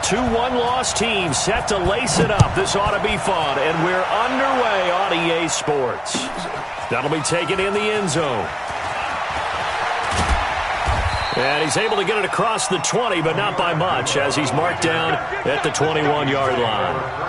two one-loss teams set to lace it up. This ought to be fun, and we're underway on EA Sports. That'll be taken in the end zone. And he's able to get it across the 20, but not by much, as he's marked down at the 21-yard line.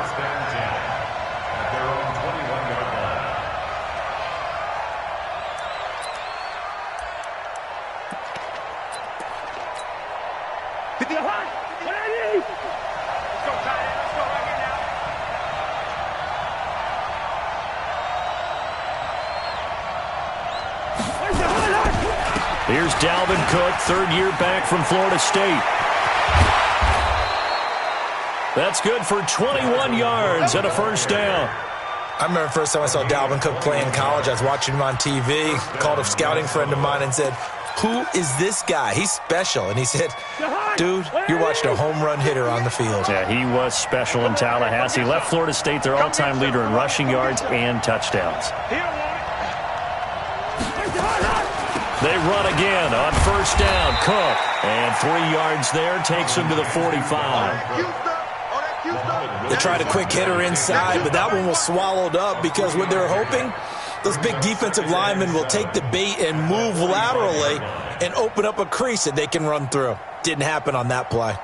Here's Dalvin Cook, third year back from Florida State. That's good for 21 yards and a first down. I remember the first time I saw Dalvin Cook play in college. I was watching him on TV, called a scouting friend of mine and said, "Who is this guy? He's special." And he said, "Dude, you're watching a home run hitter on the field." Yeah, he was special in Tallahassee. He left Florida State their all-time leader in rushing yards and touchdowns. They run again on first down. Cook, and 3 yards there, takes him to the 45. They tried a quick hitter inside, but that one was swallowed up because what they're hoping, those big defensive linemen will take the bait and move laterally and open up a crease that they can run through. Didn't happen on that play.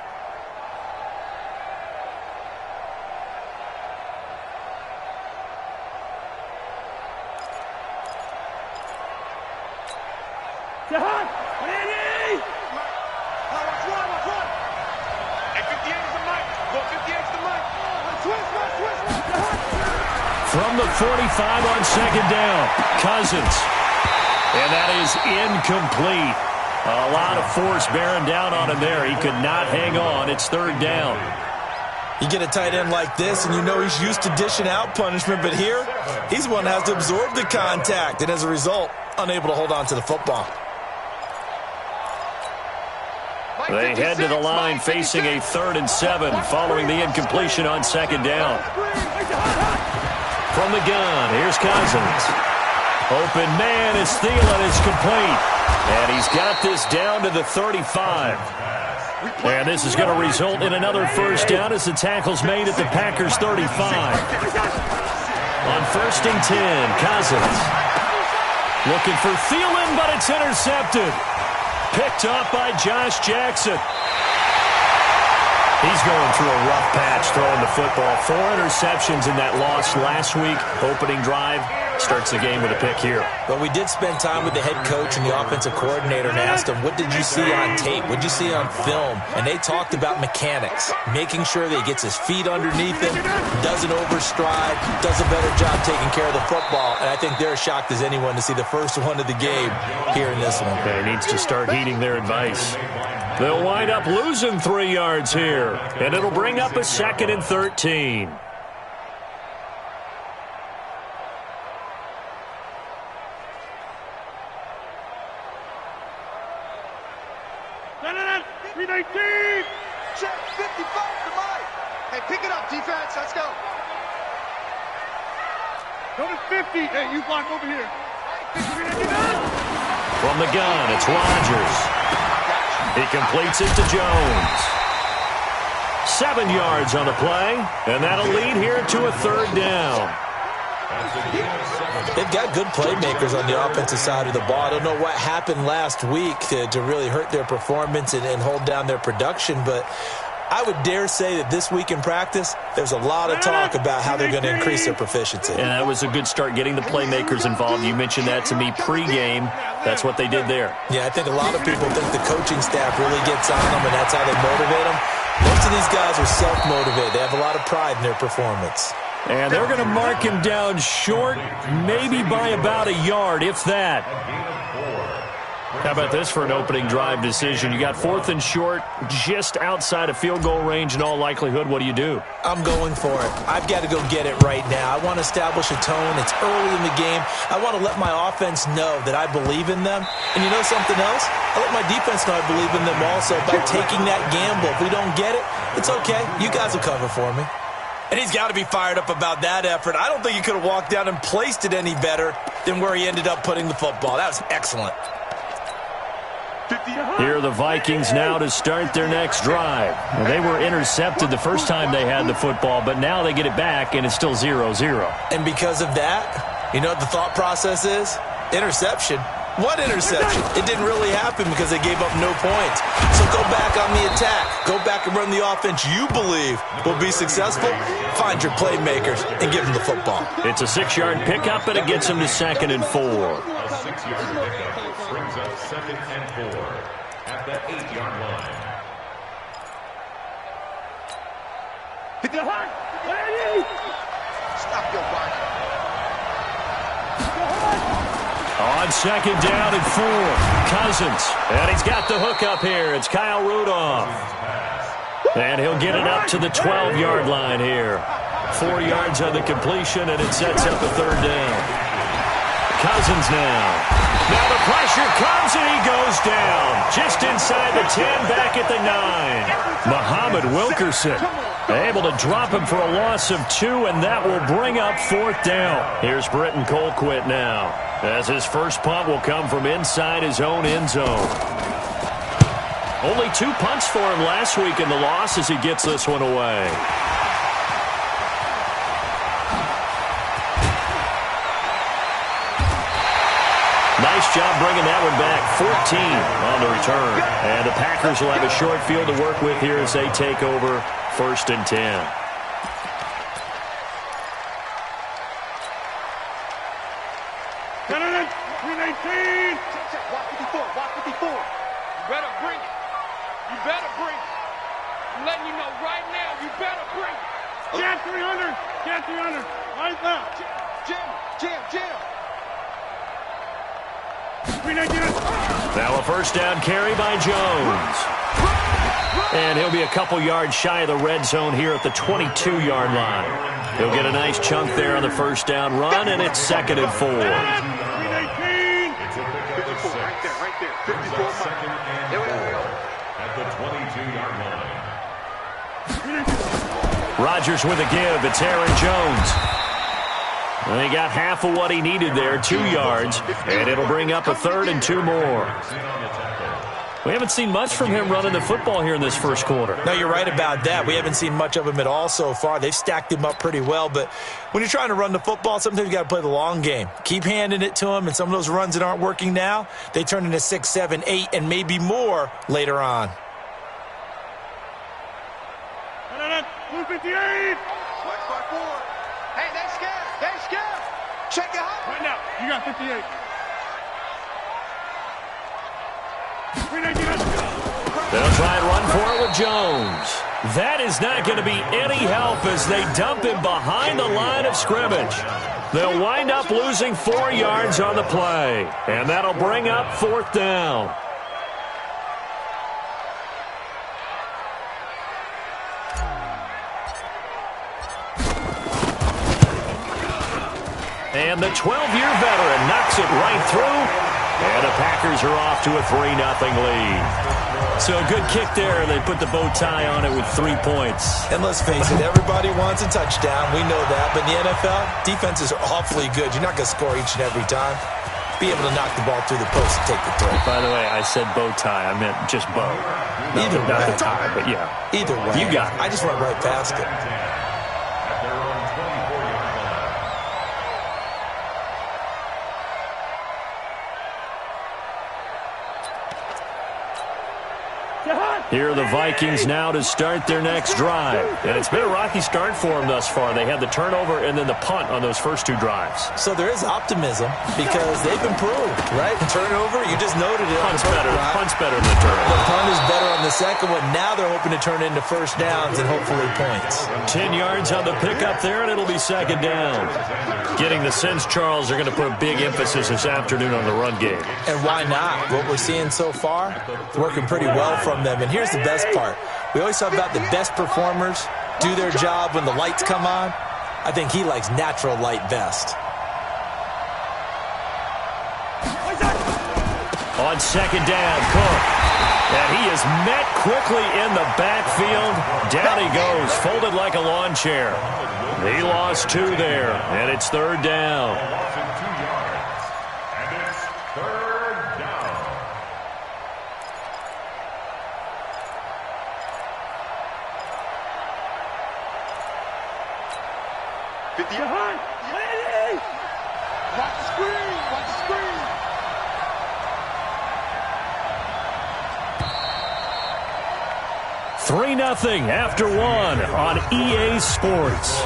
From the 45 on second down, Cousins. And that is incomplete. A lot of force bearing down on him there. He could not hang on. It's third down. You get a tight end like this, and you know he's used to dishing out punishment, but here, he's the one that has to absorb the contact, and as a result, unable to hold on to the football. They head to the line facing a 3rd and 7 following the incompletion on second down. From the gun, here's Cousins. Open man is Thielen. It's complete. And he's got this down to the 35. And this is going to result in another first down as the tackle's made at the Packers' 35. On 1st and 10, Cousins. Looking for Thielen, but it's intercepted. Picked up by Josh Jackson. He's going through a rough patch throwing the football. 4 interceptions in that loss last week. Opening drive starts the game with a pick here. But we did spend time with the head coach and the offensive coordinator and asked him, what did you see on tape? What did you see on film? And they talked about mechanics, making sure that he gets his feet underneath him, doesn't overstride, does a better job taking care of the football. And I think they're as shocked as anyone to see the first one of the game here in this one. He needs to start heeding their advice. They'll wind up losing 3 yards here, and it'll bring up a 2nd and 13. Check 55 to Mike. Hey, pick it up, defense. Let's go. Go to 50. Hey, you block over here. From the gun, it's Rodgers. He completes it to Jones. 7 yards on the play, and that'll lead here to a 3rd down. They've got good playmakers on the offensive side of the ball. I don't know what happened last week to really hurt their performance and hold down their production, but I would dare say that this week in practice, there's a lot of talk about how they're going to increase their proficiency. And that was a good start, getting the playmakers involved. You mentioned that to me pregame. That's what they did there. Yeah, I think a lot of people think the coaching staff really gets on them, and that's how they motivate them. Most of these guys are self-motivated. They have a lot of pride in their performance. And they're going to mark him down short, maybe by about a yard, if that. How about this for an opening drive decision? You got 4th and short, just outside of field goal range in all likelihood. What do you do? I'm going for it. I've got to go get it right now. I want to establish a tone. It's early in the game. I want to let my offense know that I believe in them. And you know something else? I let my defense know I believe in them also by taking that gamble. If we don't get it, it's okay. You guys will cover for me. And he's got to be fired up about that effort. I don't think he could have walked down and placed it any better than where he ended up putting the football. That was excellent. Here are the Vikings now to start their next drive. Well, they were intercepted the first time they had the football, but now they get it back, and it's still 0-0. And because of that, you know what the thought process is? Interception. What interception? It didn't really happen because they gave up no points. So go back on the attack. Go back and run the offense you believe will be successful. Find your playmakers and give them the football. It's a 6-yard pickup, and it gets them to 2nd and 4. A 6-yard pickup brings up 2nd and 4 at the 8-yard line. Stop your body. On 2nd down and 4, Cousins. And he's got the hook up here. It's Kyle Rudolph. And he'll get it up to the 12-yard line here. 4 yards on the completion, and it sets up a 3rd down. Cousins now. Now the pressure comes, and he goes down. Just inside the 10, back at the 9. Muhammad Wilkerson able to drop him for a loss of 2, and that will bring up 4th down. Here's Britton Colquitt now, as his first punt will come from inside his own end zone. Only 2 punts for him last week in the loss as he gets this one away. Nice job bringing that one back. 14 on the return. And the Packers will have a short field to work with here as they take over 1st and 10. Walk 54, walk 54. You better bring it. You better bring it. I'm letting you know right now, you better bring it. Jam 300. Jam 300. Right now. Jam. Now a 1st down carry by Jones. And he'll be a couple yards shy of the red zone here at the 22-yard line. He'll get a nice chunk there on the 1st down run, and it's 2nd and 4. Right there. 54. Second and 4 at the 22-yard line. Rodgers with a give. It's Aaron Jones. And he got half of what he needed there, 2 yards, and it'll bring up a 3rd and 2 more. We haven't seen much from him running the football here in this first quarter. No, you're right about that. We haven't seen much of him at all so far. They've stacked him up pretty well, but when you're trying to run the football, sometimes you got to play the long game. Keep handing it to him, and some of those runs that aren't working now, they turn into 6, 7, 8, and maybe more later on. 258. Flex by 4. Hey, they scared. Check it out. Right now. You got 58. They'll try and run for it with Jones. That is not going to be any help as they dump him behind the line of scrimmage. They'll wind up losing 4 yards on the play, and that'll bring up 4th down. And the 12-year veteran knocks it right through, and the Packers are off to a 3-0 lead. So a good kick there. They put the bow tie on it with 3 points. And let's face it, everybody wants a touchdown. We know that. But in the NFL, defenses are awfully good. You're not going to score each and every time. Be able to knock the ball through the post and take the throw. By the way, I said bow tie. I meant just bow. Either way. Not the tie, but yeah. Either way. You got it. I just went right past it. At their own 24-yard line. Here are the Vikings now to start their next drive. And it's been a rocky start for them thus far. They had the turnover and then the punt on those first 2 drives. So there is optimism because they've improved, right? Turnover, you just noted it. Punt's better. Punt's better than the turnover. The punt is better on the second one. Now they're hoping to turn into 1st downs and hopefully points. 10 yards on the pickup there, and it'll be 2nd down. Getting the sense, Charles, they're going to put a big emphasis this afternoon on the run game. And why not? What we're seeing so far, it's working pretty well from them. And here's the best part. We always talk about the best performers do their job when the lights come on. I think he likes natural light best. On 2nd down, Cook. And he is met quickly in the backfield. Down he goes, folded like a lawn chair. He lost 2 there, and it's 3rd down. And it's 3rd down. 50 yards. Watch the screen. Watch the screen. Three 0 after one on EA Sports.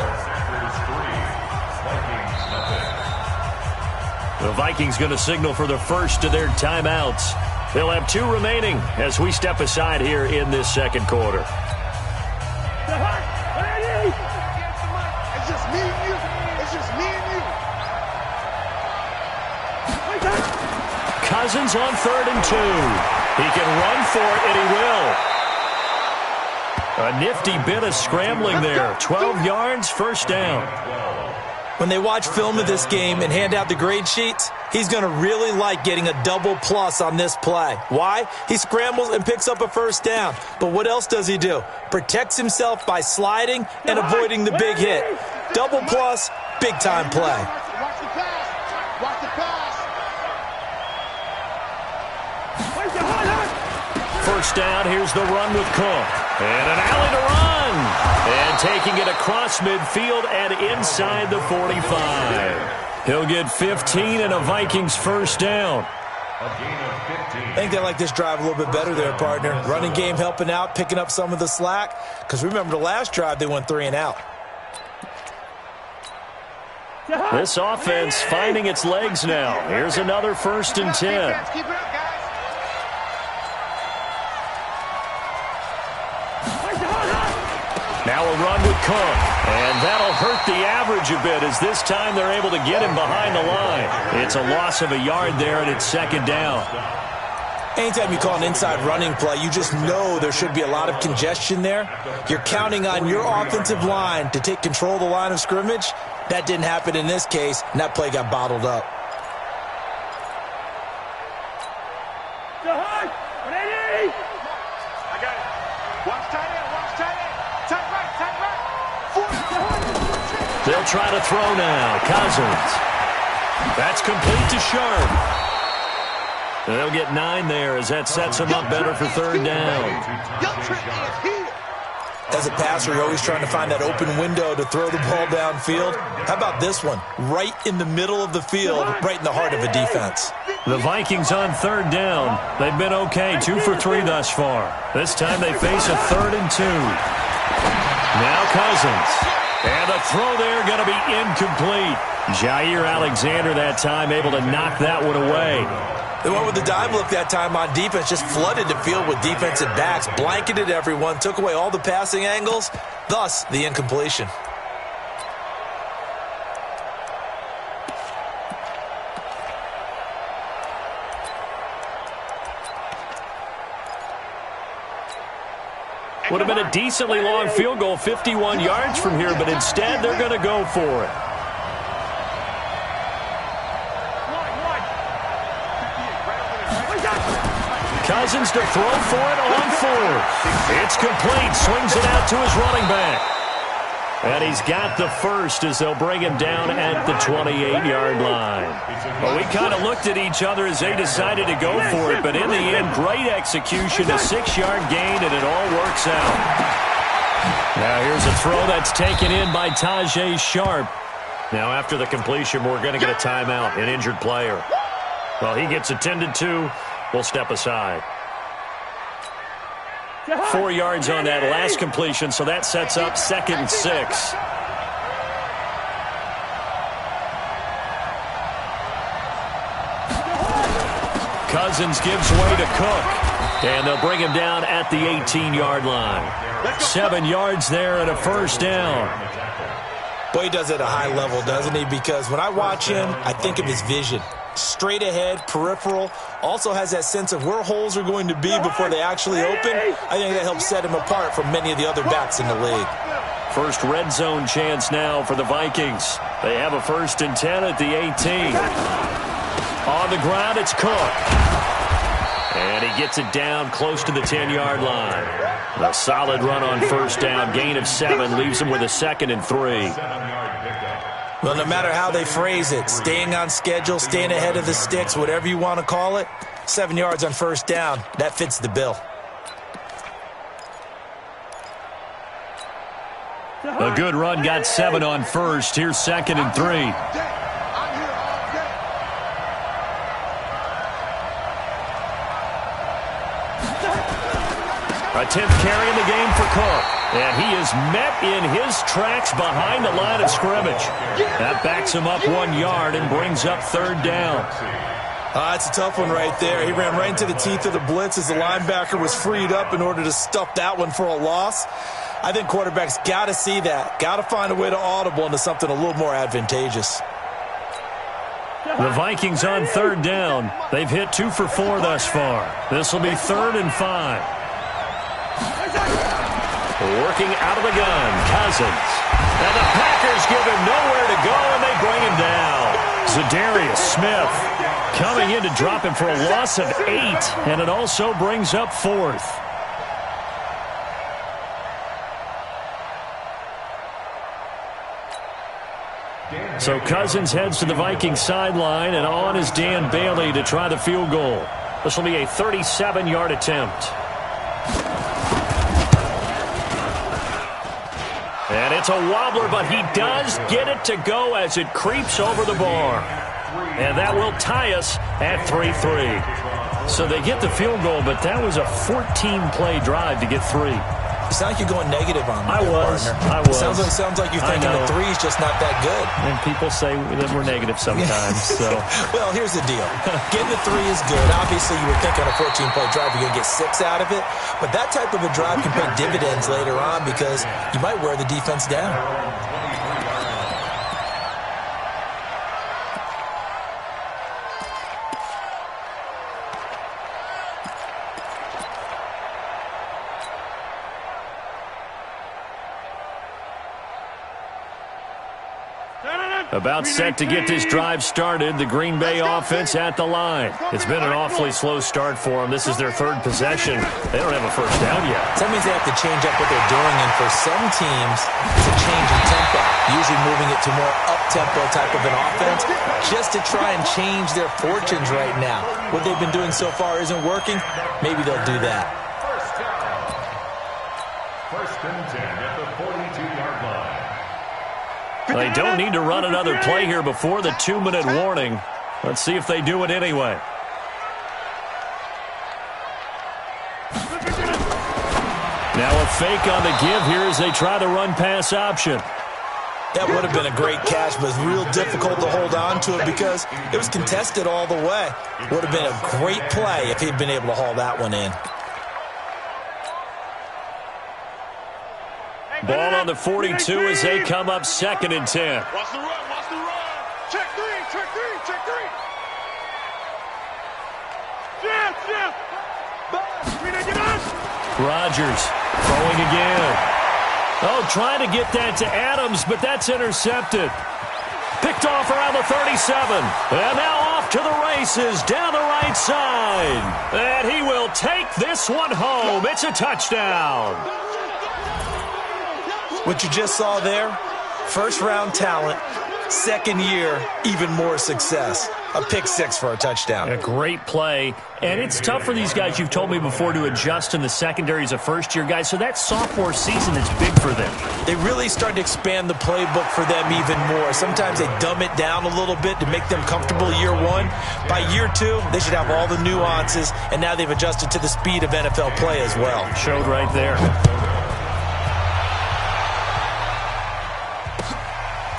The Vikings going to signal for the first of their timeouts. They'll have 2 remaining as we step aside here in this second quarter. It's just me and you. It's just me and you. Cousins on 3rd and 2. He can run for it, and he will. A nifty bit of scrambling there. 12 yards, first down. When they watch film of this game and hand out the grade sheets, he's going to really like getting a double plus on this play. Why? He scrambles and picks up a first down. But what else does he do? Protects himself by sliding and avoiding the big hit. Double plus, big-time play. Watch the pass. Watch the pass. First down, here's the run with Cook. And an alley to run. And taking it across midfield and inside the 45. He'll get 15 and a Vikings first down. I think they like this drive a little bit better there, partner. Running game helping out, picking up some of the slack. Because remember the last drive, they went 3 and out. This offense finding its legs now. Here's another 1st and 10. Defense, keep it up, guys. Now a run with Cook. And that'll hurt the average a bit as this time they're able to get him behind the line. It's a loss of a yard there, and it's 2nd down. Anytime you call an inside running play, you just know there should be a lot of congestion there. You're counting on your offensive line to take control of the line of scrimmage. That didn't happen in this case, and that play got bottled up. I got it. Watch tight end. Watch tight end. Tight right. Tight right. They'll try to throw now. Cousins. That's complete to Sharp. They'll get 9 there as that sets them up better for 3rd down. As a passer, you're always trying to find that open window to throw the ball downfield. How about this one? Right in the middle of the field, right in the heart of a defense. The Vikings on 3rd down. They've been okay, 2 for 3 thus far. This time they face a 3rd and 2. Now Cousins. And the throw there going to be incomplete. Jair Alexander that time able to knock that one away. They went with the dime look that time on defense, just flooded the field with defensive backs, blanketed everyone, took away all the passing angles, thus the incompletion. Would have been a decently long field goal, 51 yards from here, but instead they're going to go for it. Cousins to throw for it on 4th. It's complete. Swings it out to his running back. And he's got the first as they'll bring him down at the 28-yard line. Well, we kind of looked at each other as they decided to go for it, but in the end, great execution, a 6-yard gain, and it all works out. Now here's a throw that's taken in by Tajay Sharp. Now after the completion, we're going to get a timeout, an injured player. Well, he gets attended to. We'll step aside. 4 yards on that last completion, so that sets up 2nd and 6. Cousins gives way to Cook, and they'll bring him down at the 18-yard line. 7 yards there and a first down. Boy, he does it at a high level, doesn't he? Because when I watch him, I think of his vision. Straight ahead, peripheral, also has that sense of where holes are going to be before they actually open. I think that helps set him apart from many of the other backs in the league. First red zone chance now for the Vikings. They have a 1st and 10 at the 18. On the ground, it's Cook. And he gets it down close to the 10-yard line. A solid run on first down, gain of 7, leaves him with a 2nd and 3. Well, no matter how they phrase it, staying on schedule, staying ahead of the sticks, whatever you want to call it, 7 yards on first down, that fits the bill. A good run got 7 on first. Here's 2nd and 3. A 10th carry in the game for Cook. And he is met in his tracks behind the line of scrimmage. That backs him up 1 yard and brings up 3rd down. It's a tough one right there. He ran right into the teeth of the blitz as the linebacker was freed up in order to stuff that one for a loss. I think quarterbacks got to see that. Got to find a way to audible into something a little more advantageous. The Vikings on 3rd down. They've hit 2 for 4 thus far. This will be 3rd and 5. Working out of the gun, Cousins. And the Packers give him nowhere to go, and they bring him down. Zadarius Smith coming in to drop him for a loss of 8, and it also brings up 4th. So Cousins heads to the Vikings sideline, and on is Dan Bailey to try the field goal. This will be a 37-yard attempt. And it's a wobbler, but he does get it to go as it creeps over the bar. And that will tie us at 3-3. So they get the field goal, but that was a 14-play drive to get 3. You sound like you're going negative on me, I was. Sounds like you're thinking the 3 is just not that good. And people say that we're negative sometimes. So, well, here's the deal. Getting the 3 is good. Obviously, you would think on a 14-play drive you're going to get 6 out of it. But that type of a drive can pay dividends later on because you might wear the defense down. About set to get this drive started. The Green Bay offense at the line. It's been an awfully slow start for them. This is their 3rd possession. They don't have a first down yet. That means they have to change up what they're doing, and for some teams, it's a change in tempo, usually moving it to more up-tempo type of an offense just to try and change their fortunes right now. What they've been doing so far isn't working. Maybe they'll do that. First and 10 at the 42-yard line. They don't need to run another play here before the 2-minute warning. Let's see if they do it anyway. Now a fake on the give here as they try the run-pass option. That would have been a great catch, but it's real difficult to hold on to it because it was contested all the way. Would have been a great play if he'd been able to haul that one in. Ball on the 42 as they come up 2nd and 10. Watch the run, watch the run. Check 3, check 3, check 3. Jeff. Rodgers throwing again. Oh, trying to get that to Adams, but that's intercepted. Picked off around the 37. And now off to the races down the right side. And he will take this one home. It's a touchdown. What you just saw there, first-round talent, second year, even more success. A pick 6 for a touchdown. A great play. And it's tough for these guys, you've told me before, to adjust in the secondary as a first-year guy. So that sophomore season is big for them. They really start to expand the playbook for them even more. Sometimes they dumb it down a little bit to make them comfortable year 1. By year 2, they should have all the nuances, and now they've adjusted to the speed of NFL play as well. Showed right there.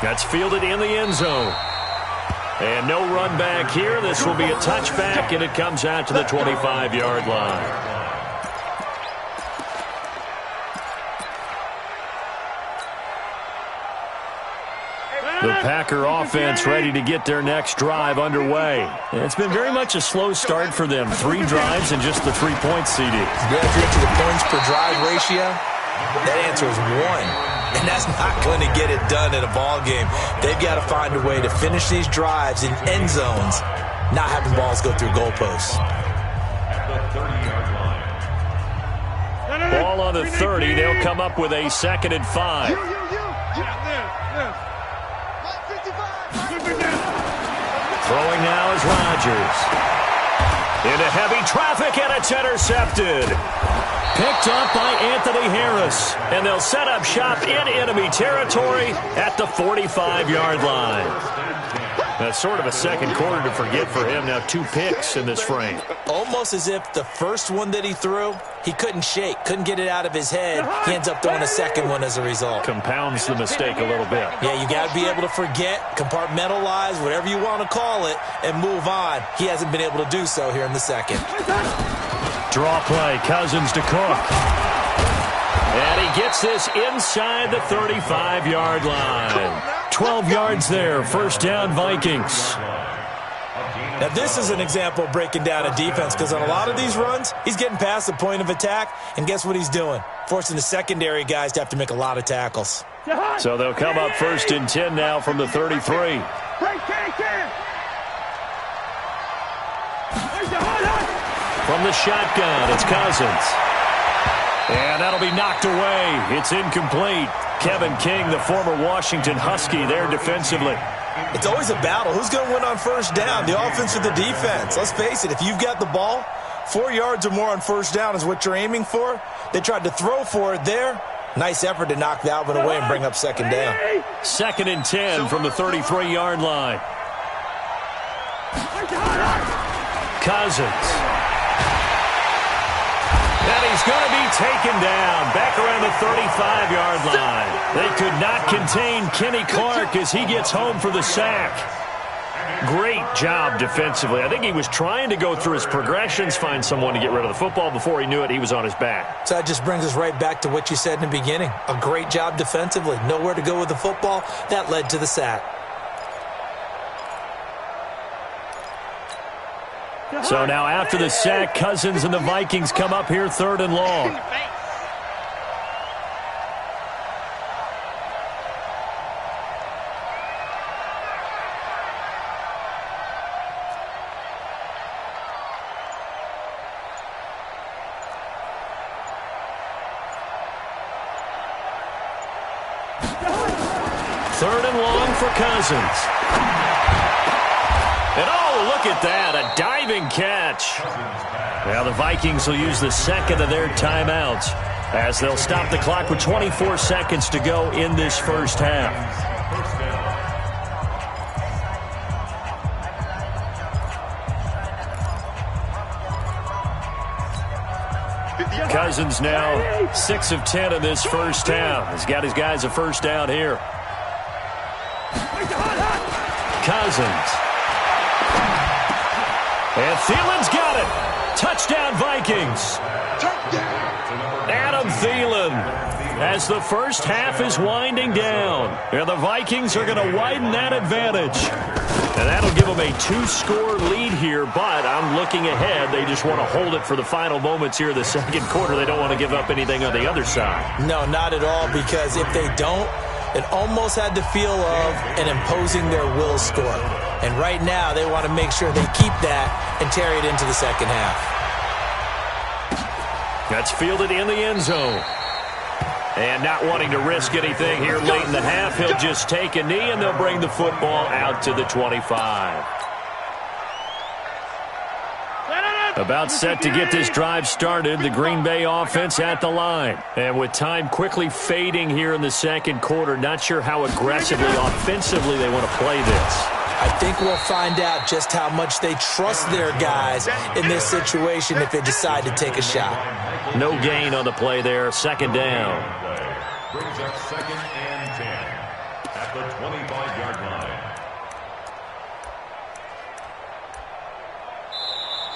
That's fielded in the end zone. And no run back here. This will be a touchback, and it comes out to the 25-yard line. The Packer offense ready to get their next drive underway. And it's been very much a slow start for them. 3 drives and just the 3-point CD. Yeah, if you're into the points per drive ratio, that answer is 1. And that's not going to get it done in a ball game. They've got to find a way to finish these drives in end zones, not having balls go through goalposts. At the 30-yard line. Ball on the 30. They'll come up with a 2nd and 5. Throwing now is Rodgers. Into heavy traffic, and it's intercepted. Picked up by Anthony Harris. And they'll set up shop in enemy territory at the 45-yard line. That's sort of a second quarter to forget for him. Now 2 picks in this frame. Almost as if the first one that he threw, he couldn't shake, couldn't get it out of his head. He ends up throwing a second one as a result. Compounds the mistake a little bit. Yeah, you got to be able to forget, compartmentalize, whatever you want to call it, and move on. He hasn't been able to do so here in the second. Draw play, Cousins to Cook. And he gets this inside the 35-yard line. 12 yards there, first down Vikings. Now this is an example of breaking down a defense, because on a lot of these runs, he's getting past the point of attack, and guess what he's doing? Forcing the secondary guys to have to make a lot of tackles. So they'll come up first and 10 now from the 33. From the shotgun, it's Cousins. And that'll be knocked away. It's incomplete. Kevin King, the former Washington Husky, there defensively. It's always a battle. Who's going to win on first down, the offense or the defense? Let's face it, if you've got the ball, 4 yards or more on first down is what you're aiming for. They tried to throw for it there. Nice effort to knock that one away and bring up second down. Second and 10 from the 33-yard line. Cousins. And he's going to be taken down back around the 35-yard line. They could not contain Kenny Clark as he gets home for the sack. Great job defensively. I think he was trying to go through his progressions, find someone to get rid of the football. Before he knew it, he was on his back. So that just brings us right back to what you said in the beginning. A great job defensively. Nowhere to go with the football. That led to the sack. So now after the sack, Cousins and the Vikings come up here third and long. Third and long for Cousins. And oh, look at that, a diving catch. Now the Vikings will use the second of their timeouts as they'll stop the clock with 24 seconds to go in this first half. Cousins now 6 of 10 in this first half. He's got his guys a first down here. Cousins. And Thielen's got it. Touchdown, Vikings. Adam Thielen as the first half is winding down. And the Vikings are going to widen that advantage. And that'll give them a 2-score lead here, but I'm looking ahead. They just want to hold it for the final moments here of the second quarter. They don't want to give up anything on the other side. No, not at all, because if they don't, it almost had the feel of an imposing their will score. And right now, they want to make sure they keep that and carry it into the second half. That's fielded in the end zone. And not wanting to risk anything here late in the half, he'll just take a knee, and they'll bring the football out to the 25. About set to get this drive started, the Green Bay offense at the line. And with time quickly fading here in the second quarter, not sure how aggressively, offensively they want to play this. I think we'll find out just how much they trust their guys in this situation if they decide to take a shot. No gain on the play there, second down. Brings up second and 10 at the 25-yard line.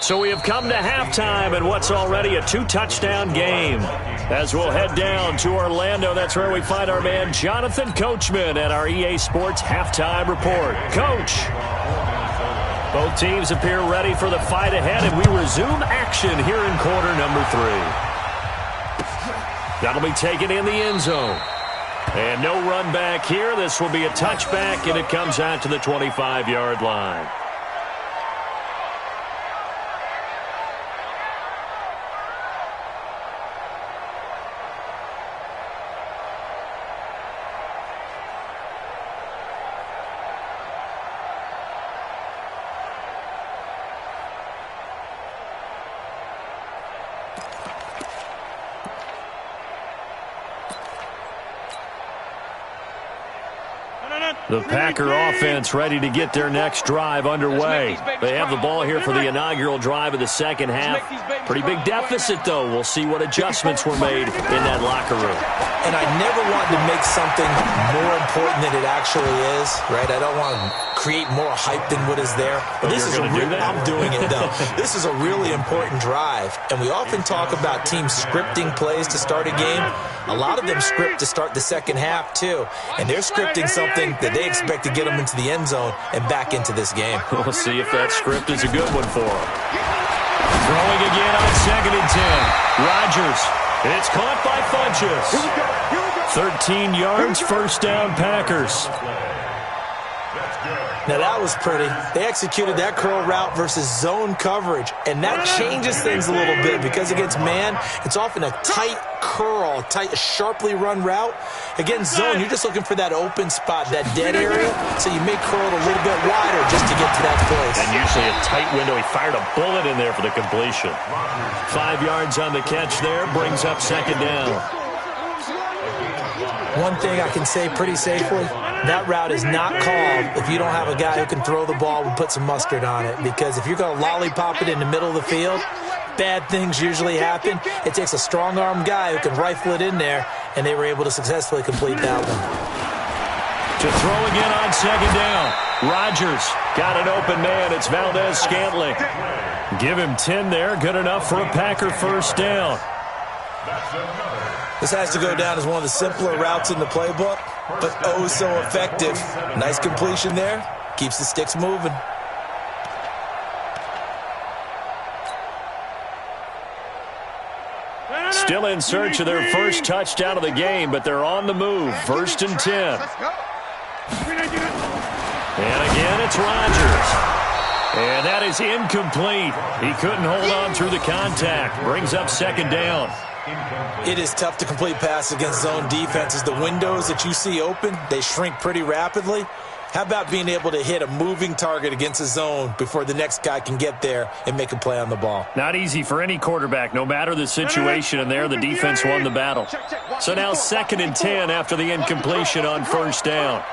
So we have come to halftime in what's already a 2-touchdown game. As we'll head down to Orlando, that's where we find our man Jonathan Coachman at our EA Sports Halftime Report. Coach, both teams appear ready for the fight ahead, and we resume action here in quarter number 3. That'll be taken in the end zone. And no run back here. This will be a touchback, and it comes out to the 25-yard line. The Packer offense ready to get their next drive underway. They have the ball here for the inaugural drive of the second half. Pretty big deficit, though. We'll see what adjustments were made in that locker room. And I never want to make something more important than it actually is, right? I don't want to create more hype than what is there. But this is I'm doing it, though. This is a really important drive. And we often talk about teams scripting plays to start a game. A lot of them script to start the second half, too. And they're scripting something that they expect to get them into the end zone and back into this game. We'll see if that script is a good one for them. Throwing again on 2nd and 10. Rodgers. It's caught by Funches. 13 yards, first down, Packers. Now, that was pretty. They executed that curl route versus zone coverage, and that changes things a little bit because against man, it's often a tight curl, a sharply run route. Against zone, you're just looking for that open spot, that dead area, so you may curl it a little bit wider just to get to that place. And usually a tight window. He fired a bullet in there for the completion. 5 yards on the catch there, brings up 2nd down. One thing I can say pretty safely, that route is not called if you don't have a guy who can throw the ball and put some mustard on it. Because if you're going to lollipop it in the middle of the field, bad things usually happen. It takes a strong-arm guy who can rifle it in there, and they were able to successfully complete that one. To throw again on 2nd down. Rodgers got an open man. It's Valdez-Scantling. Give him 10 there. Good enough for a Packer first down. This has to go down as one of the simpler routes in the playbook, but oh so effective. Nice completion there. Keeps the sticks moving. Still in search of their first touchdown of the game, but they're on the move. 1st and 10. And again, it's Rodgers. And that is incomplete. He couldn't hold on through the contact. Brings up 2nd down. It is tough to complete passes against zone defenses. The windows that you see open, they shrink pretty rapidly. How about being able to hit a moving target against a zone before the next guy can get there and make a play on the ball? Not easy for any quarterback, no matter the situation, and there the defense won the battle. So now 2nd and 10 after the incompletion on 1st down.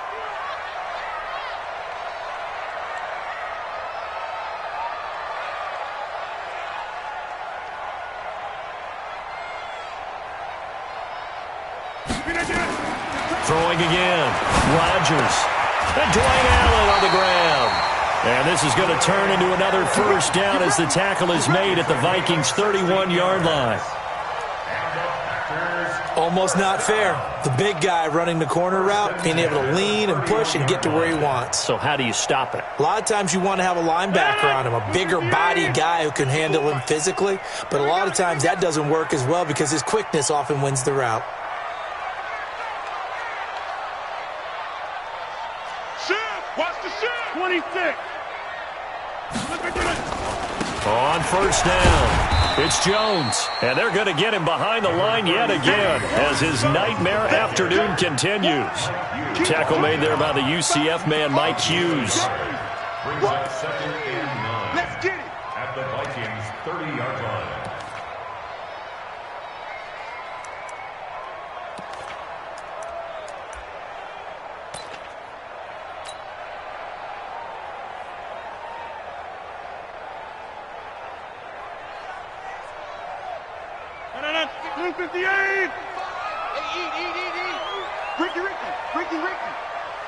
Throwing again. Rodgers. And Dwayne Allen on the ground. And this is going to turn into another first down as the tackle is made at the Vikings' 31-yard line. Almost not fair. The big guy running the corner route, being able to lean and push and get to where he wants. So how do you stop it? A lot of times you want to have a linebacker on him, a bigger body guy who can handle him physically. But a lot of times that doesn't work as well because his quickness often wins the route. Watch the shift. 26. On 1st down, it's Jones. And they're going to get him behind the line yet again as his nightmare afternoon continues. Tackle made there by the UCF man, Mike Hughes. Let's get it. At the Vikings' 30-yard line. Blue 58. Hey, eat. Ricky.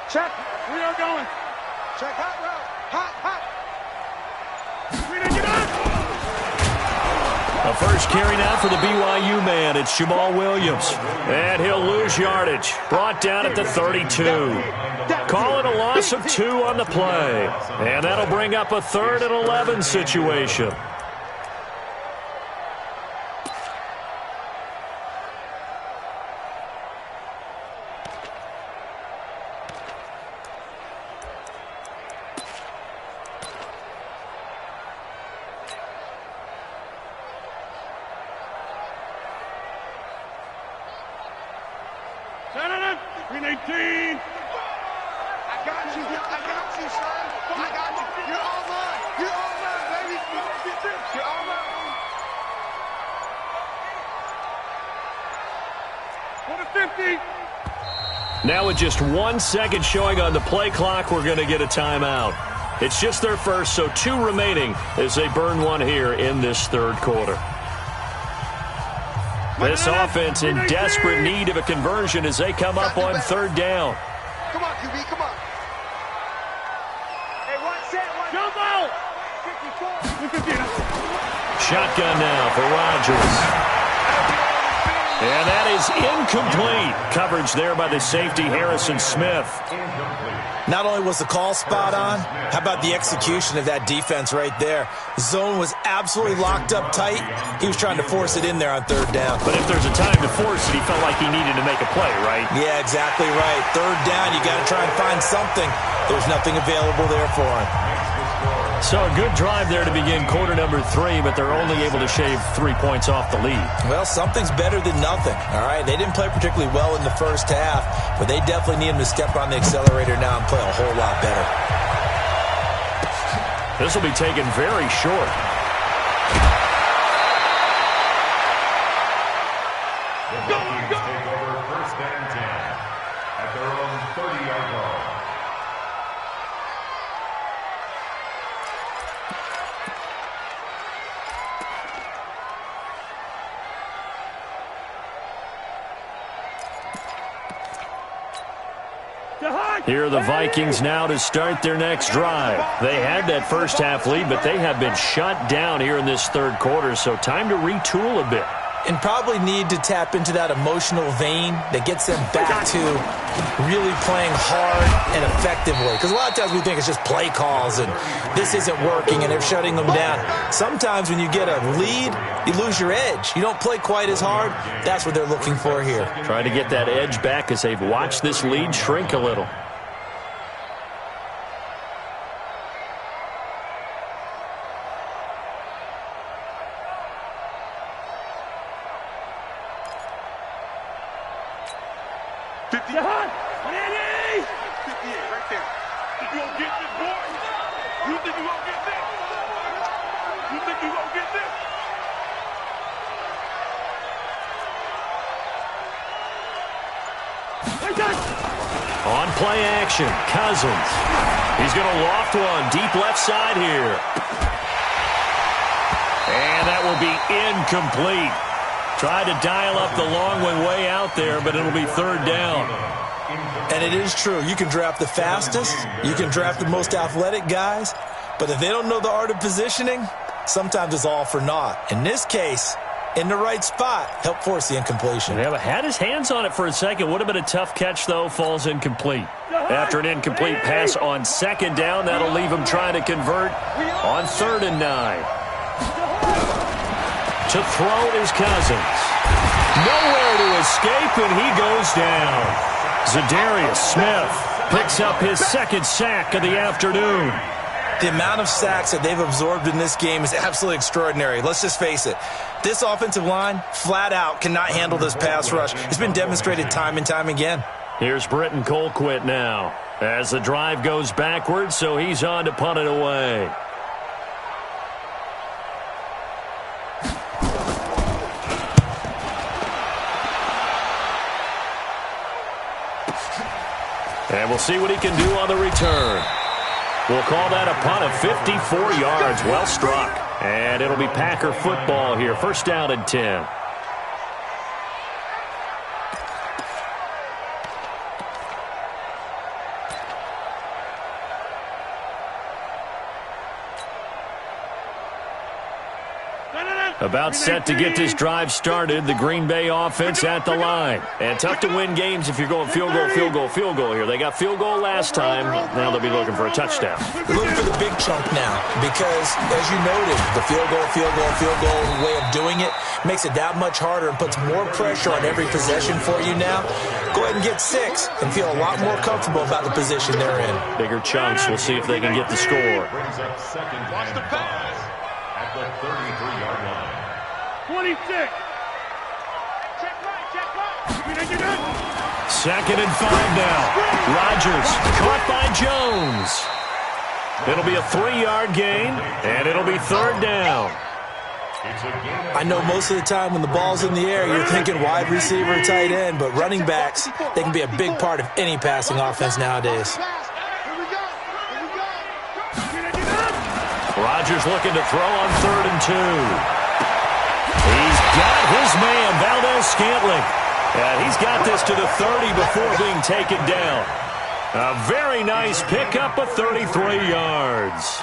Check. We are going. Check hot route. Hot. The first carry now for the BYU man. It's Jamal Williams. And he'll lose yardage. Brought down at the 32. Calling a loss of 2 on the play. And that'll bring up a 3rd and 11 situation. Green 18. I got you, son. I got you. You're all mine, baby. You're all mine. For the 50. Now with just 1 second showing on the play clock, we're going to get a timeout. It's just their first, so 2 remaining as they burn one here in this third quarter. This offense in desperate need of a conversion as they come up on third down. Come on, QB, come on. Hey, one set, one. Jump out. 54. Shotgun now for Rodgers. And that is incomplete. Coverage there by the safety, Harrison Smith. Not only was the call spot on, how about the execution of that defense right there? Zone was absolutely locked up tight. He was trying to force it in there on third down. But if there's a time to force it, he felt like he needed to make a play, right? Yeah, exactly right. Third down, you got to try and find something. There's nothing available there for him. So a good drive there to begin quarter number 3, but they're only able to shave 3 points off the lead. Well, something's better than nothing, all right? They didn't play particularly well in the first half, but they definitely need him to step on the accelerator now and play a whole lot better. This will be taken very short. The Vikings take over first and 10 at their own 30-yard line. Here are the Vikings now to start their next drive. They had that first half lead, but they have been shut down here in this third quarter, so time to retool a bit. And probably need to tap into that emotional vein that gets them back to really playing hard and effectively. Because a lot of times we think it's just play calls and this isn't working and they're shutting them down. Sometimes when you get a lead, you lose your edge. You don't play quite as hard. That's what they're looking for here. Trying to get that edge back as they've watched this lead shrink a little. On play action, Cousins. He's going to loft one deep left side here. And that will be incomplete. Tried to dial up the long one way out there, but it'll be third down. And it is true. You can draft the fastest. You can draft the most athletic guys. But if they don't know the art of positioning, sometimes it's all for naught. In this case, in the right spot, help force the incompletion. Yeah, but had his hands on it for a second. Would have been a tough catch, though. Falls incomplete. After an incomplete pass on second down, that'll leave him trying to convert on 3rd and 9. To throw is Cousins. Nowhere to escape, and he goes down. Za'Darius Smith picks up his second sack of the afternoon. The amount of sacks that they've absorbed in this game is absolutely extraordinary. Let's just face it. This offensive line, flat out, cannot handle this pass rush. It's been demonstrated time and time again. Here's Britton Colquitt now as the drive goes backwards, so he's on to punt it away. And we'll see what he can do on the return. We'll call that a punt of 54 yards. Well struck. And it'll be Packer football here. First down and 10. About set to get this drive started. The Green Bay offense at the line. And tough to win games if you're going field goal, field goal, field goal here. They got field goal last time. Now they'll be looking for a touchdown. They're looking for the big chunk now because, as you noted, the field goal way of doing it makes it that much harder and puts more pressure on every possession for you now. Go ahead and get 6 and feel a lot more comfortable about the position they're in. Bigger chunks. We'll see if they can get the score. Watch the pass at the 33-yard line. 26. Check right. 2nd and 5 now. Rodgers caught by Jones. It'll be a 3-yard gain, and it'll be 3rd down. I know most of the time when the ball's in the air, you're thinking wide receiver, tight end, but running backs, they can be a big part of any passing offense nowadays. Rodgers looking to throw on 3rd and 2. He's got his man, Valdez-Scantling. And he's got this to the 30 before being taken down. A very nice pickup of 33 yards.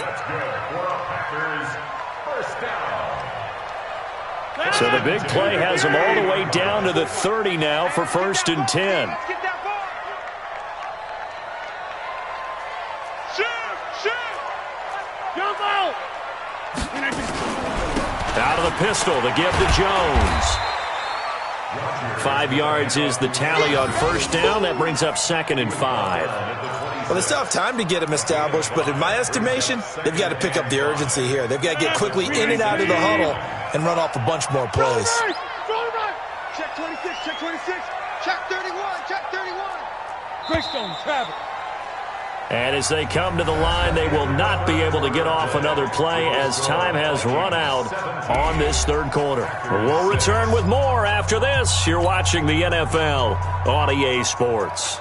So the big play has him all the way down to the 30 now for 1st and 10. Out of the pistol to give to Jones. 5 yards is the tally on 1st down. That brings up 2nd and 5. Well, they still have time to get him established, but in my estimation, they've got to pick up the urgency here. They've got to get quickly in and out of the huddle and run off a bunch more plays. Check 26, check 26, check 31, check 31. Greystone, Travis. And as they come to the line, they will not be able to get off another play as time has run out on this 3rd quarter. We'll return with more after this. You're watching the NFL on EA Sports.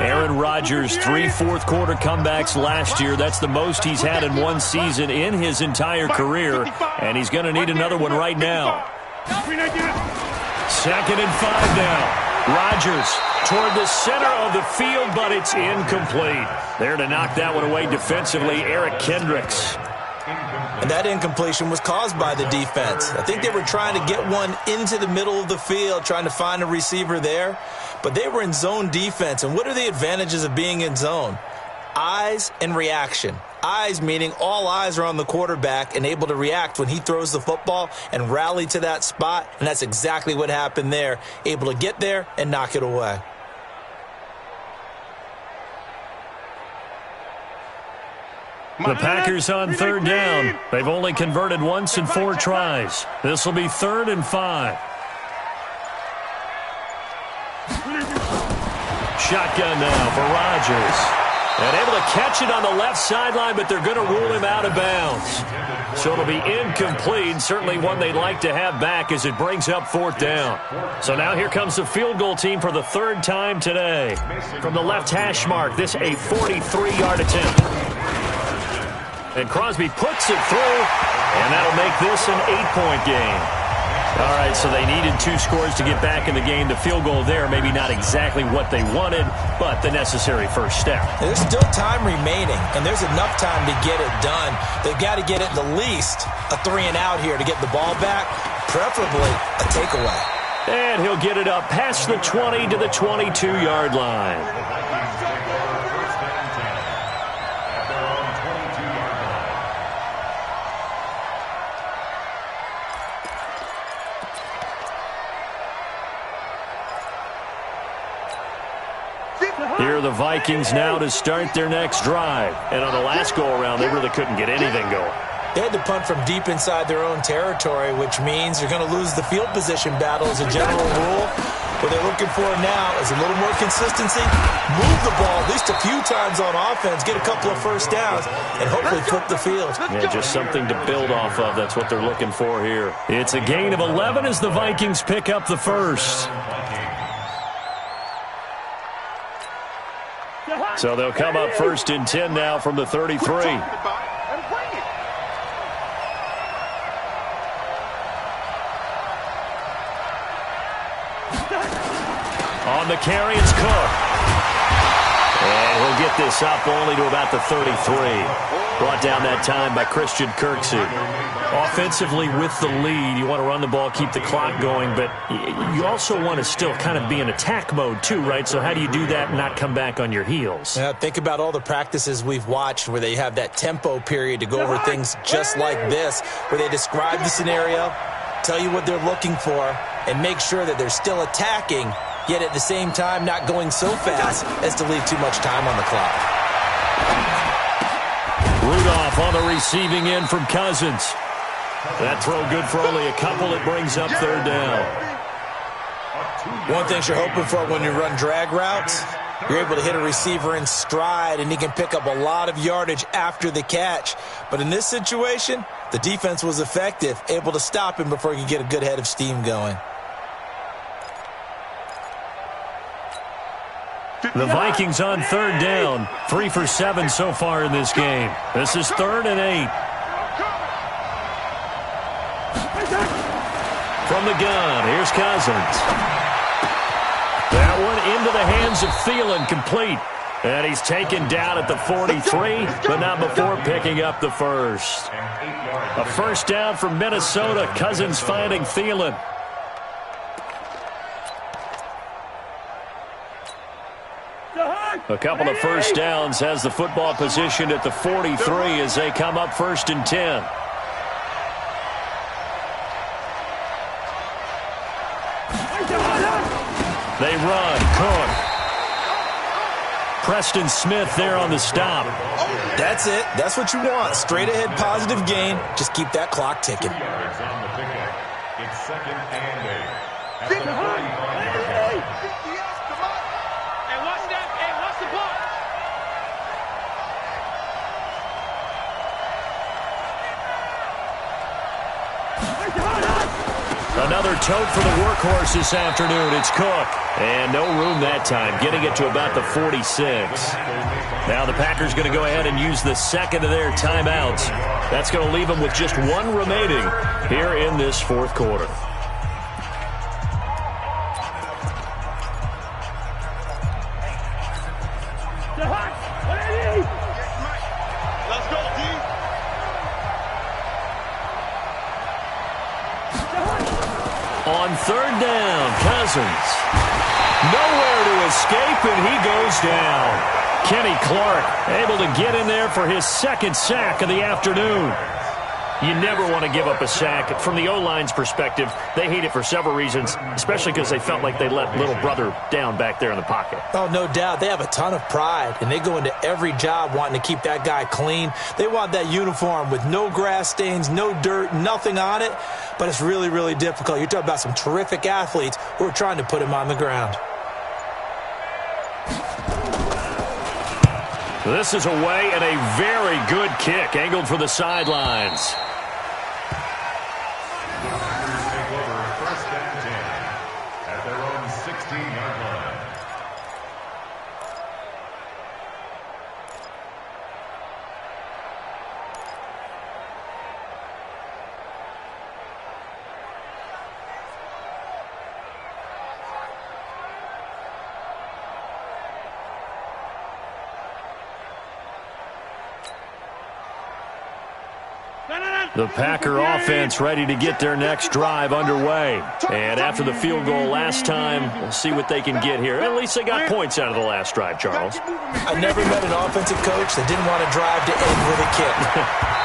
Aaron Rodgers, 3 fourth-quarter comebacks last year. That's the most he's had in one season in his entire career, and he's going to need another one right now. 2nd and 5 now. Rodgers toward the center of the field, but it's incomplete. There to knock that one away defensively, Eric Kendricks. And that incompletion was caused by the defense. I think they were trying to get one into the middle of the field, trying to find a receiver there. But they were in zone defense. And what are the advantages of being in zone? Eyes and reaction. Eyes meaning all eyes are on the quarterback and able to react when he throws the football and rally to that spot. And that's exactly what happened there. Able to get there and knock it away. The Packers on 3rd down. They've only converted once in 4 tries. This will be 3rd and 5. Shotgun now for Rodgers. And able to catch it on the left sideline, but they're going to rule him out of bounds. So it'll be incomplete, certainly one they'd like to have back as it brings up 4th down. So now here comes the field goal team for the 3rd time today. From the left hash mark, this a 43-yard attempt. And Crosby puts it through, and that'll make this an 8-point game. All right, so they needed 2 scores to get back in the game. The field goal there, maybe not exactly what they wanted, but the necessary first step. There's still time remaining, and there's enough time to get it done. They've got to get at the least a 3-and-out here to get the ball back, preferably a takeaway. And he'll get it up past the 20 to the 22-yard line. Here are the Vikings now to start their next drive. And on the last go-around, they really couldn't get anything going. They had to punt from deep inside their own territory, which means you're going to lose the field position battle as a general rule. What they're looking for now is a little more consistency, move the ball at least a few times on offense, get a couple of first downs, and hopefully flip the field. Yeah, just something to build off of. That's what they're looking for here. It's a gain of 11 as the Vikings pick up the first. So they'll come up 1st and 10 now from the 33. On the carry, it's Cook. And he'll get this up only to about the 33. Brought down that time by Christian Kirksey. Offensively with the lead, you want to run the ball, keep the clock going, but you also want to still kind of be in attack mode too, right? So how do you do that and not come back on your heels? Yeah, think about all the practices we've watched where they have that tempo period to go over things just like this, where they describe the scenario, tell you what they're looking for, and make sure that they're still attacking, yet at the same time not going so fast as to leave too much time on the clock. Rudolph on the receiving end from Cousins. That throw good for only a couple. It brings up 3rd down. One thing you're hoping for when you run drag routes, You're able to hit a receiver in stride, and he can pick up a lot of yardage after the catch. But in this situation, the defense was effective, able to stop him before he could get a good head of steam going. The Vikings on third down. 3 for 7 so far in this game. This is 3rd and 8. From the gun, here's Cousins. That one into the hands of Thielen, complete. And he's taken down at the 43, but not before picking up the first. A first down for Minnesota. Cousins finding Thielen. A couple of first downs, has the football positioned at the 43 as they come up 1st and 10. They run. Cook. Preston Smith there on the stop. That's it. That's what you want. Straight ahead, positive gain. Just keep that clock ticking. It's 2nd and 8. At the 45-yard line. Hey, watch that. Hey, watch the ball. Another tote for the workhorse this afternoon. It's Cook. And no room that time, getting it to about the 46. Now the Packers going to go ahead and use the second of their timeouts. That's going to leave them with just one remaining here in this 4th quarter. Let's go, D. On 3rd down, Cousins. Nowhere to escape, and he goes down. Kenny Clark able to get in there for his 2nd sack of the afternoon. You never want to give up a sack. From the O-line's perspective, they hate it for several reasons, especially because they felt like they let little brother down back there in the pocket. Oh, no doubt. They have a ton of pride, and they go into every job wanting to keep that guy clean. They want that uniform with no grass stains, no dirt, nothing on it. But it's really, really difficult. You're talking about some terrific athletes who are trying to put him on the ground. This is away and a very good kick, angled for the sidelines. Take over 1st and 10 at their own 16-yard line. The Packer offense ready to get their next drive underway. And after the field goal last time, we'll see what they can get here. At least they got points out of the last drive, Charles. I never met an offensive coach that didn't want to drive to end with a kick.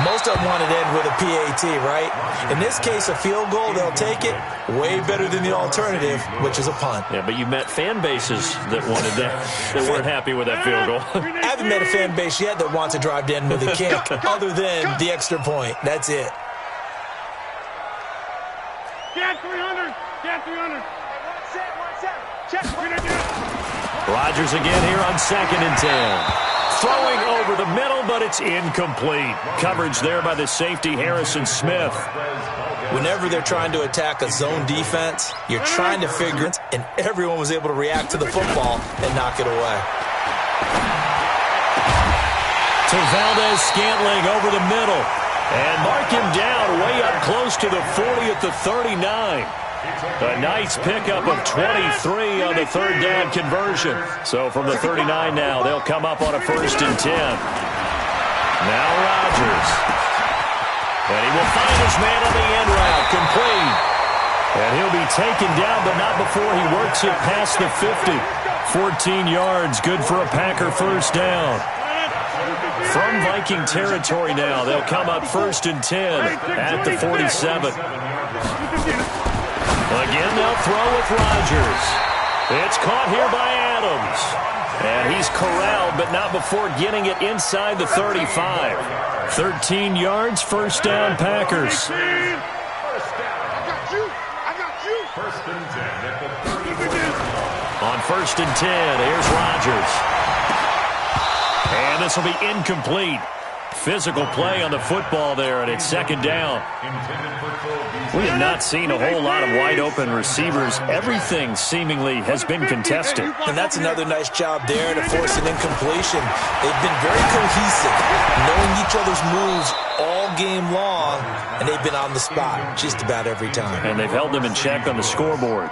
Most of them want to end with a PAT, right? In this case, a field goal, they'll take it. Way better than the alternative, which is a punt. Yeah, but you met fan bases that wanted that, that weren't happy with that field goal. I haven't met a fan base yet that wants to drive to end with a kick, other than the extra point. That's it. Get 300. Get 300. Check. Rodgers again here on 2nd and 10. Throwing over the middle, but it's incomplete. Coverage there by the safety, Harrison Smith. Whenever they're trying to attack a zone defense, you're trying to figure it, and everyone was able to react to the football and knock it away. To Valdez-Scantling over the middle. And mark him down way up close to the 40 at the 39. A nice pickup of 23 on the 3rd down conversion. So from the 39 now, they'll come up on a 1st and 10. Now Rodgers. And he will find his man on the end route, complete. And he'll be taken down, but not before he works it past the 50. 14 yards, good for a Packer first down. From Viking territory now, they'll come up 1st and 10 at the 47. Again, they'll throw with Rodgers. It's caught here by Adams. And he's corralled, but not before getting it inside the 35. 13 yards, first down, Packers. I got you. 1st and 10 at the 30. On 1st and 10, here's Rodgers. And this will be incomplete. Physical play on the football there, and it's 2nd down. We have not seen a whole lot of wide-open receivers. Everything seemingly has been contested. And that's another nice job there to force an incompletion. They've been very cohesive, knowing each other's moves all game long, and they've been on the spot just about every time. And they've held them in check on the scoreboard.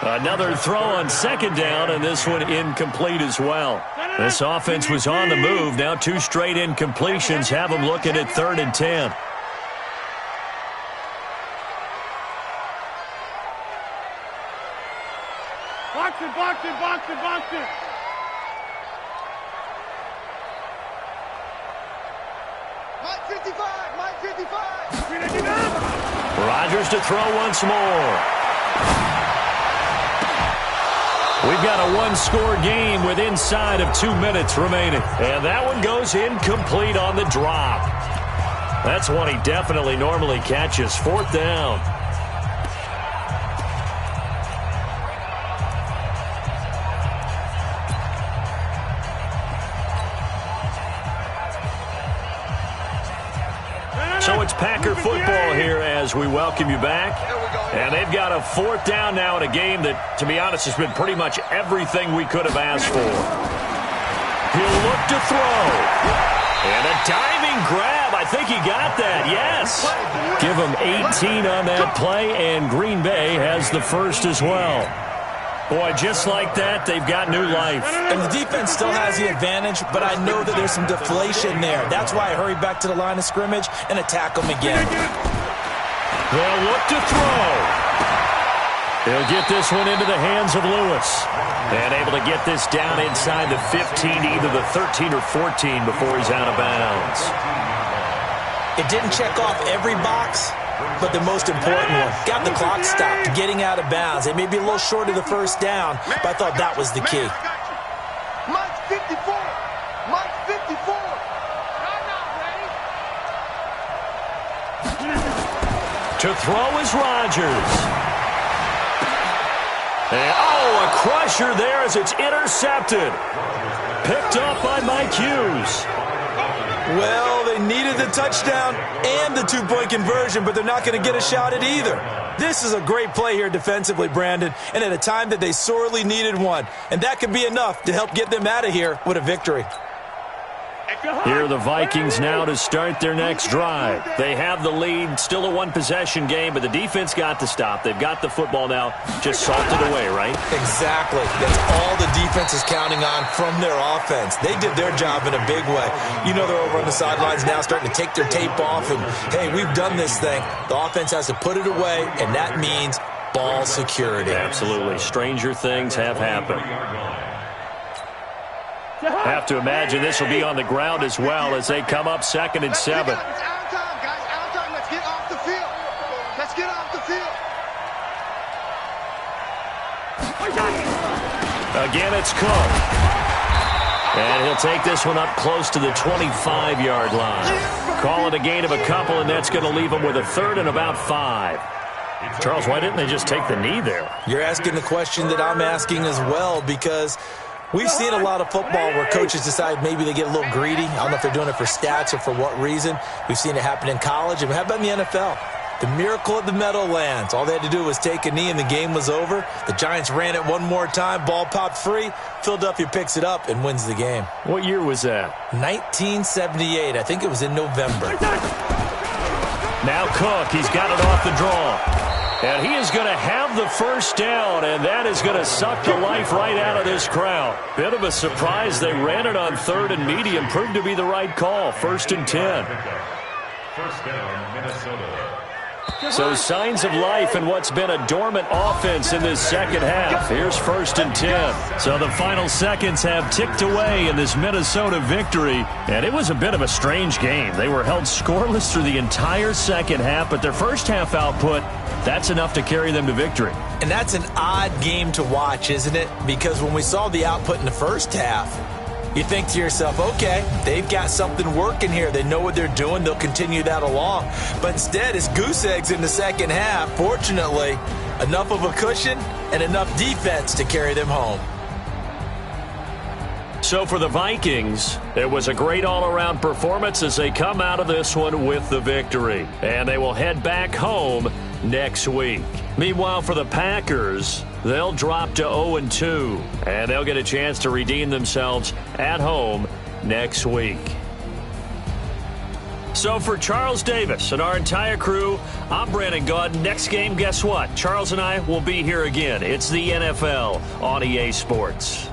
Another throw on 2nd down, and this one incomplete as well. This offense was on the move. Now 2 straight incompletions have them looking at 3rd and 10. Box it, box it, box it, box it. Mike 55, Mike 55. Rodgers to throw once more. We've got a 1-score game with inside of 2 minutes remaining. And that one goes incomplete on the drop. That's one he definitely normally catches. 4th down. So it's Packer football here as we welcome you back. And they've got a 4th down now in a game that, to be honest, has been pretty much everything we could have asked for. He'll look to throw. And a diving grab. I think he got that, yes. Give him 18 on that play, and Green Bay has the first as well. Boy, just like that, they've got new life. And the defense still has the advantage, but I know that there's some deflation there. That's why I hurry back to the line of scrimmage and attack them again. They'll look to throw. He'll get this one into the hands of Lewis. And able to get this down inside the 15, either the 13 or 14 before he's out of bounds. It didn't check off every box, but the most important one. Got the clock stopped, getting out of bounds. They may be a little short of the 1st down, but I thought that was the key. Mike 54, Mike 54. To throw is Rodgers. And, a crusher there as it's intercepted. Picked up by Mike Hughes. Well, they needed the touchdown and the 2-point conversion, but they're not going to get a shot at either. This is a great play here defensively, Brandon, and at a time that they sorely needed one. And that could be enough to help get them out of here with a victory. Here are the Vikings now to start their next drive. They have the lead, still a 1-possession game, but the defense got to stop. They've got the football now, just salted away, right? Exactly. That's all the defense is counting on from their offense. They did their job in a big way. You know they're over on the sidelines now starting to take their tape off, and, hey, we've done this thing. The offense has to put it away, and that means ball security. Absolutely. Stranger things have happened. Have to imagine this will be on the ground as well as they come up 2nd and 7. It's out of time, guys. Out of time. Let's get off the field. Let's get off the field. Again, it's Cook. And he'll take this one up close to the 25-yard line. Call it a gain of a couple, and that's going to leave him with a 3rd and about 5. Charles, why didn't they just take the knee there? You're asking the question that I'm asking as well, because we've seen a lot of football where coaches decide maybe they get a little greedy. I don't know if they're doing it for stats or for what reason. We've seen it happen in college, and how about in the NFL? The miracle of the Meadowlands. All they had to do was take a knee, and the game was over. The Giants ran it one more time. Ball popped free. Philadelphia picks it up and wins the game. What year was that? 1978. I think it was in November. Now Cook. He's got it off the draw. And he is going to have the 1st down, and that is going to suck the life right out of this crowd. Bit of a surprise. They ran it on 3rd and medium. Proved to be the right call. 1st and 10. 1st down, Minnesota. So signs of life in what's been a dormant offense in this 2nd half. Here's 1st and 10. So the final seconds have ticked away in this Minnesota victory. And it was a bit of a strange game. They were held scoreless through the entire 2nd half, but their 1st half output, that's enough to carry them to victory. And that's an odd game to watch, isn't it? Because when we saw the output in the 1st half, you think to yourself, okay, they've got something working here. They know what they're doing. They'll continue that along. But instead, it's goose eggs in the 2nd half. Fortunately, Enough of a cushion and enough defense to carry them home. So for the Vikings, it was a great all-around performance as they come out of this one with the victory. And they will head back home next week. Meanwhile, for the Packers, they'll drop to 0-2, and they'll get a chance to redeem themselves at home next week. So for Charles Davis and our entire crew, I'm Brandon Gaudin. Next game, guess what? Charles and I will be here again. It's the NFL on EA Sports.